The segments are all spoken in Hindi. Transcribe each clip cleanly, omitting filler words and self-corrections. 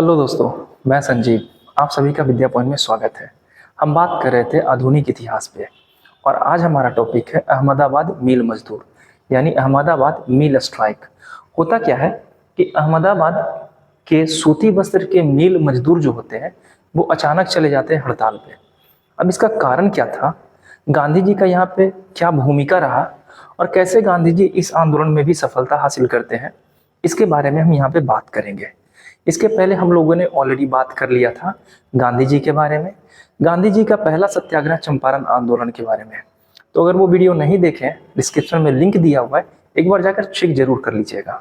हेलो दोस्तों, मैं संजीव। आप सभी का विद्या पॉइंट में स्वागत है। हम बात कर रहे थे आधुनिक इतिहास पे और आज हमारा टॉपिक है अहमदाबाद मील मजदूर यानी अहमदाबाद मील स्ट्राइक। होता क्या है कि अहमदाबाद के सूती वस्त्र के मील मजदूर जो होते हैं वो अचानक चले जाते हैं हड़ताल पे। अब इसका कारण क्या था, गांधी जी का यहाँ पे क्या भूमिका रहा और कैसे गांधी जी इस आंदोलन में भी सफलता हासिल करते हैं, इसके बारे में हम यहाँ पे बात करेंगे। इसके पहले हम लोगों ने ऑलरेडी बात कर लिया था गांधी जी के बारे में, गांधी जी का पहला सत्याग्रह चंपारण आंदोलन के बारे में। तो अगर वो वीडियो नहीं देखें, डिस्क्रिप्शन में लिंक दिया हुआ है, एक बार जाकर चेक जरूर कर लीजिएगा।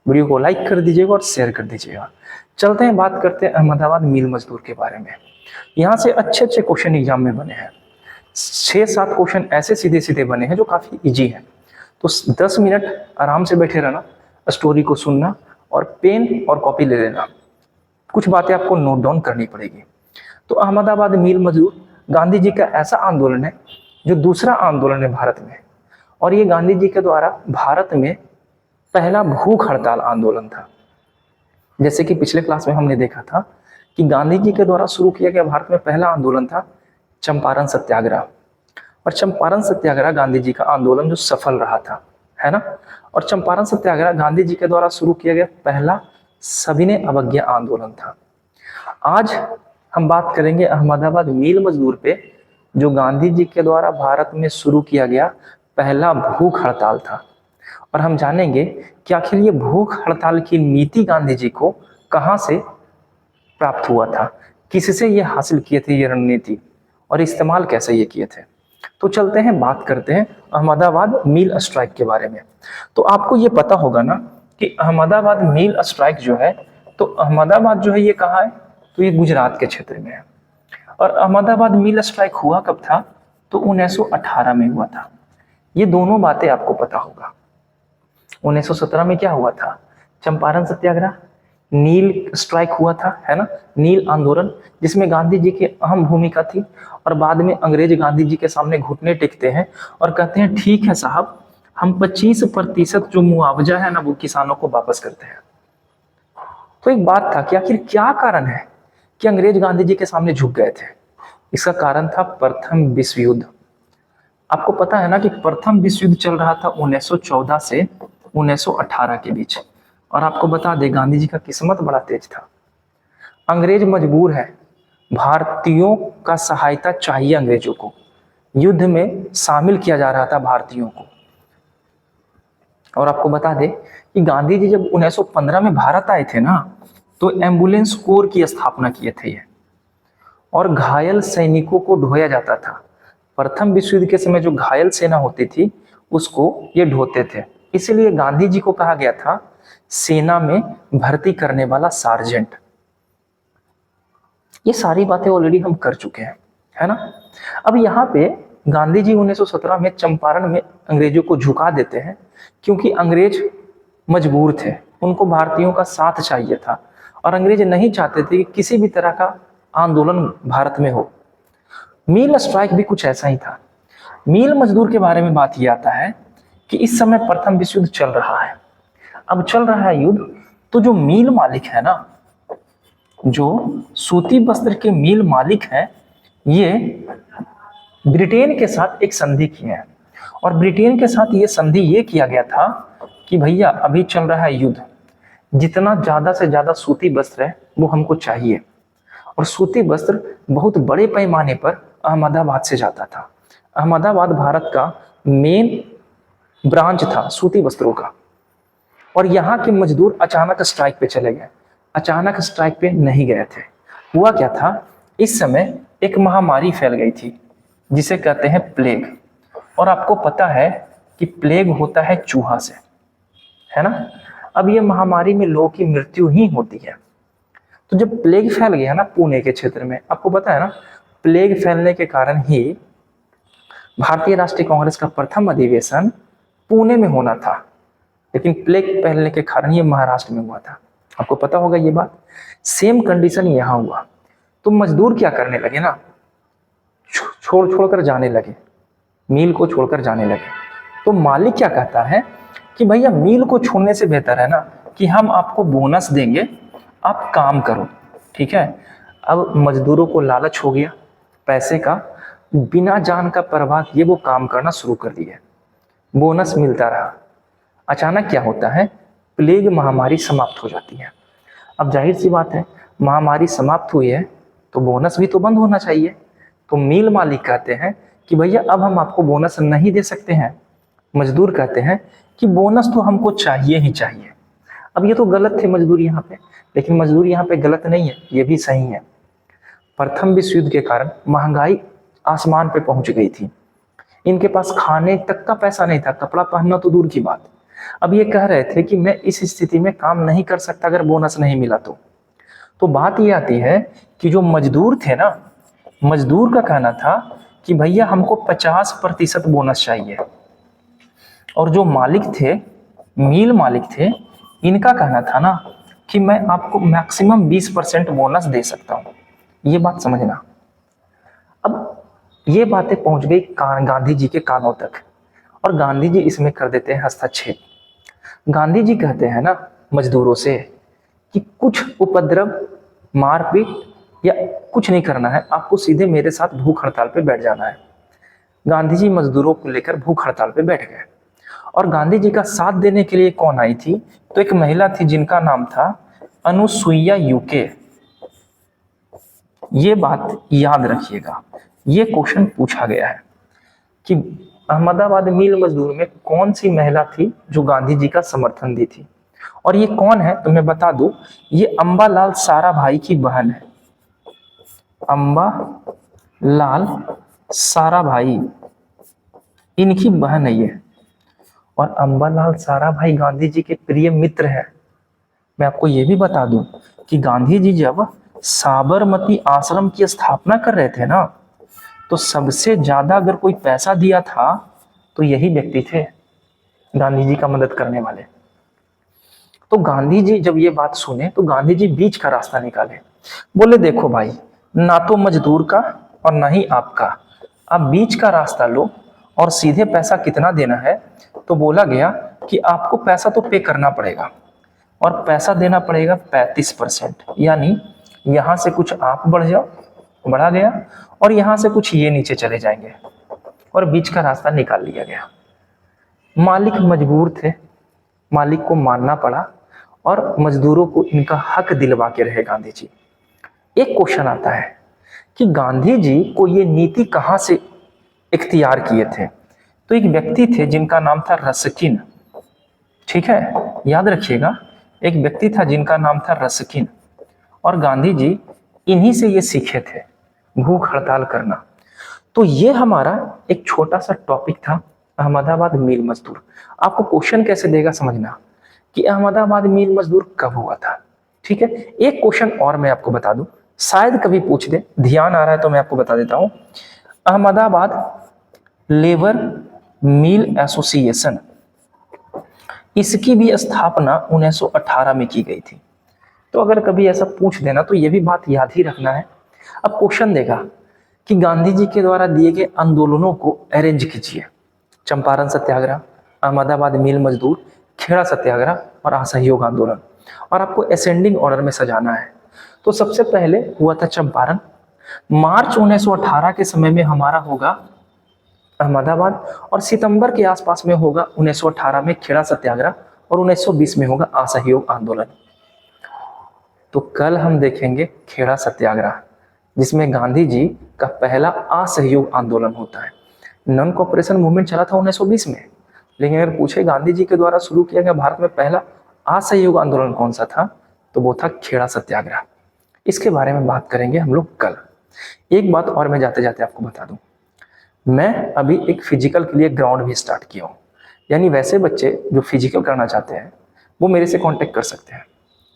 वीडियो को लाइक कर दीजिएगा और शेयर कर दीजिएगा। चलते हैं, बात करते हैं अहमदाबाद मील मजदूर के बारे में। यहाँ से अच्छे अच्छे क्वेश्चन एग्जाम में बने हैं। 6-7 क्वेश्चन ऐसे सीधे सीधे बने हैं जो काफी इजी है। तो 10 मिनट आराम से बैठे रहना, स्टोरी को सुनना और पेन और कॉपी ले लेना। कुछ बातें आपको नोट डाउन करनी पड़ेगी। तो अहमदाबाद मील मजदूर गांधी जी का ऐसा आंदोलन है जो दूसरा आंदोलन है भारत में, और ये गांधी जी के द्वारा भारत में पहला भूख हड़ताल आंदोलन था। जैसे कि पिछले क्लास में हमने देखा था कि गांधी जी के द्वारा शुरू किया गया भारत में पहला आंदोलन था चंपारण सत्याग्रह, और चंपारण सत्याग्रह गांधी जी का आंदोलन जो सफल रहा था, है ना। और चंपारण सत्याग्रह गांधी जी के द्वारा शुरू किया गया पहला सविनय अवज्ञा आंदोलन था। आज हम बात करेंगे अहमदाबाद मील मजदूर पे, जो गांधी जी के द्वारा भारत में शुरू किया गया पहला भूख हड़ताल था। और हम जानेंगे कि आखिर ये भूख हड़ताल की नीति गांधी जी को कहां से प्राप्त हुआ था, किससे ये हासिल किए थे ये रणनीति, और इस्तेमाल कैसे ये किए थे। तो चलते हैं, बात करते हैं अहमदाबाद मील स्ट्राइक के बारे में। तो आपको ये पता होगा ना कि अहमदाबाद मील स्ट्राइक जो है, तो अहमदाबाद जो है ये कहाँ है, तो ये गुजरात के क्षेत्र में है। और अहमदाबाद मील स्ट्राइक हुआ कब था, तो 1918 में हुआ था। ये दोनों बातें आपको पता होगा। 1917 में क्या हुआ था, चंपारण सत्याग्रह, नील स्ट्राइक हुआ था, है ना, नील आंदोलन, जिसमें गांधी जी की अहम भूमिका थी। और बाद में अंग्रेज गांधी जी के सामने घुटने टेकते हैं और कहते हैं ठीक है साहब, हम 25% जो मुआवजा है ना वो किसानों को वापस करते हैं। तो एक बात था कि आखिर क्या कारण है कि अंग्रेज गांधी जी के सामने झुक गए थे। इसका कारण था प्रथम विश्व युद्ध। आपको पता है ना कि प्रथम विश्व युद्ध चल रहा था 1914 से 1918 के बीच। और आपको बता दें, गांधी जी का किस्मत बड़ा तेज था। अंग्रेज मजबूर है, भारतीयों का सहायता चाहिए अंग्रेजों को, युद्ध में शामिल किया जा रहा था भारतीयों को। और आपको बता दें कि गांधी जी जब 1915 में भारत आए थे ना, तो एम्बुलेंस कोर की स्थापना किए थे ये, और घायल सैनिकों को ढोया जाता था। प्रथम विश्व युद्ध के समय जो घायल सेना होती थी उसको ये ढोते थे। इसलिए गांधी जी को कहा गया था सेना में भर्ती करने वाला सार्जेंट। ये सारी बातें ऑलरेडी हम कर चुके हैं, है ना। अब यहाँ पे गांधी जी 1917 में चंपारण में अंग्रेजों को झुका देते हैं, क्योंकि अंग्रेज मजबूर थे, उनको भारतीयों का साथ चाहिए था, और अंग्रेज नहीं चाहते थे कि किसी भी तरह का आंदोलन भारत में हो। मील स्ट्राइक भी कुछ ऐसा ही था। मील मजदूर के बारे में बात यह आता है कि इस समय प्रथम विश्व युद्ध चल रहा है। अब चल रहा है युद्ध, तो जो मील मालिक है ना, जो सूती वस्त्र के मील मालिक हैं, ये ब्रिटेन के साथ एक संधि किए हैं। और ब्रिटेन के साथ ये संधि ये किया गया था कि भैया अभी चल रहा है युद्ध, जितना ज्यादा से ज्यादा सूती वस्त्र है वो हमको चाहिए। और सूती वस्त्र बहुत बड़े पैमाने पर अहमदाबाद से जाता था। अहमदाबाद भारत का मेन ब्रांच था सूती वस्त्रों का। और यहाँ के मजदूर अचानक स्ट्राइक पे चले गए। अचानक स्ट्राइक पे नहीं गए थे। हुआ क्या था, इस समय एक महामारी फैल गई थी जिसे कहते हैं प्लेग। और आपको पता है कि प्लेग होता है चूहा से, है ना। अब ये महामारी में लोगों की मृत्यु ही होती है। तो जब प्लेग फैल गया ना पुणे के क्षेत्र में, आपको पता है ना, प्लेग फैलने के कारण ही भारतीय राष्ट्रीय कांग्रेस का प्रथम अधिवेशन पुणे में होना था, लेकिन प्लेग फैलने के कारण ये महाराष्ट्र में हुआ था। आपको पता होगा ये बात। सेम कंडीशन यहाँ हुआ। तो मजदूर क्या करने लगे ना, छोड़कर जाने लगे, मील को छोड़कर जाने लगे। तो मालिक क्या कहता है कि भैया मील को छोड़ने से बेहतर है ना कि हम आपको बोनस देंगे, आप काम करो। ठीक है। अब मजदूरों को लालच हो गया पैसे का, बिना जान का परवाह किए वो काम करना शुरू कर दिए, बोनस मिलता रहा। अचानक क्या होता है, प्लेग महामारी समाप्त हो जाती है। अब जाहिर सी बात है, महामारी समाप्त हुई है तो बोनस भी तो बंद होना चाहिए। तो मिल मालिक कहते हैं कि भैया अब हम आपको बोनस नहीं दे सकते हैं। मजदूर कहते हैं कि बोनस तो हमको चाहिए ही चाहिए। अब ये तो गलत थे मजदूर यहाँ पे, लेकिन मजदूर यहाँ पे गलत नहीं है, ये भी सही है। प्रथम विश्व युद्ध के कारण महंगाई आसमान पे पहुंच गई थी। इनके पास खाने तक का पैसा नहीं था, कपड़ा पहनना तो दूर की बात। अब ये कह रहे थे कि मैं इस स्थिति में काम नहीं कर सकता अगर बोनस नहीं मिला तो बात ये आती है कि जो मजदूर थे ना, मजदूर का कहना था कि भैया हमको 50% बोनस चाहिए, और जो मालिक थे, मिल मालिक थे, इनका कहना था ना कि मैं आपको मैक्सिमम 20% बोनस दे सकता हूं। ये बात समझना। अब ये बातें पहुंच गई गांधी जी के कानों तक, और गांधी जी इसमें कर देते हैं हस्तक्षेप। गांधी जी कहते हैं ना मजदूरों से कि कुछ उपद्रव, मारपीट या कुछ नहीं करना है, आपको सीधे मेरे साथ भूख हड़ताल पे बैठ जाना है। गांधी जी मजदूरों को लेकर भूख हड़ताल पे बैठ गए। और गांधी जी का साथ देने के लिए कौन आई थी, तो एक महिला थी जिनका नाम था अनुसुईया यूके। ये बात याद रखिएगा, ये क्वेश्चन पूछा गया है कि अहमदाबाद मिल मजदूर में कौन सी महिला थी जो गांधी जी का समर्थन दी थी। और ये कौन है तो मैं बता दूं, ये अंबालाल साराभाई की बहन है। अंबालाल साराभाई इनकी बहन है ये। और अंबालाल साराभाई गांधी जी के प्रिय मित्र है। मैं आपको ये भी बता दूं कि गांधी जी जब साबरमती आश्रम की स्थापना कर रहे थे ना, तो सबसे ज्यादा अगर कोई पैसा दिया था तो यही व्यक्ति थे, गांधी जी का मदद करने वाले। तो गांधी जी जब ये बात सुने तो गांधी जी बीच का रास्ता निकाले। बोले देखो भाई, ना तो मजदूर का और ना ही आपका, आप बीच का रास्ता लो और सीधे पैसा कितना देना है। तो बोला गया कि आपको पैसा तो पे करना पड़ेगा, और पैसा देना पड़ेगा 35%, यानी यहां से कुछ आप बढ़ जाओ, बढ़ा गया, और यहां से कुछ ये नीचे चले जाएंगे, और बीच का रास्ता निकाल लिया गया। मालिक मजबूर थे, मालिक को मानना पड़ा, और मजदूरों को इनका हक दिलवा के रहे गांधी जी। एक क्वेश्चन आता है कि गांधी जी को ये नीति कहां से इख्तियार किए थे। तो एक व्यक्ति थे जिनका नाम था रस्किन। ठीक है, याद रखिएगा, एक व्यक्ति था जिनका नाम था रस्किन, और गांधी जी इन्हीं से ये सीखे थे, भूख हड़ताल करना। तो ये हमारा एक छोटा सा टॉपिक था, अहमदाबाद मिल मजदूर। आपको क्वेश्चन कैसे देगा समझना कि अहमदाबाद मिल मजदूर कब हुआ था। ठीक है, एक क्वेश्चन और मैं आपको बता दूं, शायद कभी पूछ दे, ध्यान आ रहा है तो मैं आपको बता देता हूं। अहमदाबाद लेबर मिल एसोसिएशन, इसकी भी स्थापना 1918 में की गई थी। तो अगर कभी ऐसा पूछ देना तो ये भी बात याद ही रखना है। अब क्वेश्चन देगा कि गांधी जी के द्वारा दिए गए आंदोलनों को अरेंज कीजिए। चंपारण सत्याग्रह, अहमदाबाद मिल मजदूर, खेड़ा सत्याग्रह और असहयोग आंदोलन, और आपको असेंडिंग ऑर्डर में सजाना है। तो सबसे पहले हुआ था चंपारण, मार्च 1918 के समय में हमारा होगा अहमदाबाद, और सितंबर के आसपास में होगा 1918 में खेड़ा सत्याग्रह, और 1920 में होगा असहयोग आंदोलन। तो कल हम देखेंगे खेड़ा सत्याग्रह, जिसमें गांधी जी का पहला असहयोग आंदोलन होता है। नॉन कॉपरेशन मूवमेंट चला था 1920 में, लेकिन अगर पूछे गांधी जी के द्वारा शुरू किया गया भारत में पहला असहयोग आंदोलन कौन सा था, तो वो था खेड़ा सत्याग्रह। इसके बारे में बात करेंगे हम लोग कल। एक बात और मैं जाते जाते आपको बता दूं, मैं अभी एक फिजिकल के लिए ग्राउंड भी स्टार्ट किया हूँ, यानी वैसे बच्चे जो फिजिकल करना चाहते हैं वो मेरे से कांटेक्ट कर सकते हैं।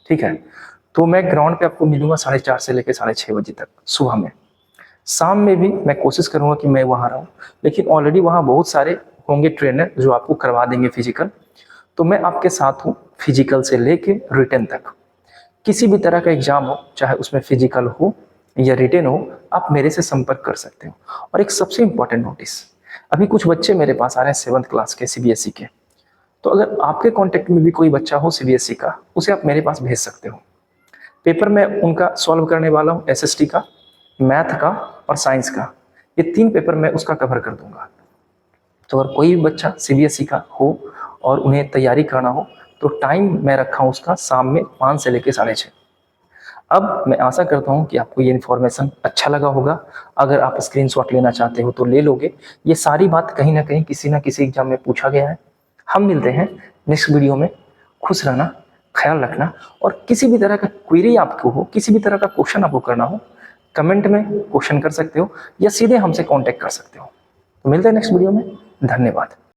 ठीक है, तो मैं ग्राउंड पे आपको मिलूंगा 4:30 से लेकर 6:30 बजे तक सुबह में। शाम में भी मैं कोशिश करूंगा कि मैं वहाँ रहूँ, लेकिन ऑलरेडी वहाँ बहुत सारे होंगे ट्रेनर जो आपको करवा देंगे फिजिकल। तो मैं आपके साथ हूँ फिजिकल से लेके रिटर्न तक। किसी भी तरह का एग्जाम हो, चाहे उसमें फिजिकल हो या रिटर्न हो, आप मेरे से संपर्क कर सकते हो। और एक सबसे इंपॉर्टेंट नोटिस, अभी कुछ बच्चे मेरे पास आ रहे हैं 7th क्लास के सीबीएसई के। तो अगर आपके कांटेक्ट में भी कोई बच्चा हो सीबीएसई का, उसे आप मेरे पास भेज सकते हो। पेपर में उनका सॉल्व करने वाला हूँ एसएसटी का, मैथ का और साइंस का। ये 3 पेपर मैं उसका कवर कर दूंगा। तो अगर कोई भी बच्चा सीबीएसई का हो और उन्हें तैयारी करना हो तो टाइम मैं रखा हूँ उसका शाम में 5 से लेकर 6:30। अब मैं आशा करता हूँ कि आपको ये इन्फॉर्मेशन अच्छा लगा होगा। अगर आप स्क्रीनशॉट लेना चाहते हो तो ले लोगे। ये सारी बात कहीं ना कहीं किसी ना किसी एग्जाम में पूछा गया है। हम मिलते हैं नेक्स्ट वीडियो में। खुश रहना, ख्याल रखना, और किसी भी तरह का क्वेरी आपको हो, किसी भी तरह का क्वेश्चन आपको करना हो, कमेंट में क्वेश्चन कर सकते हो या सीधे हमसे कांटेक्ट कर सकते हो। तो मिलते हैं नेक्स्ट वीडियो में। धन्यवाद।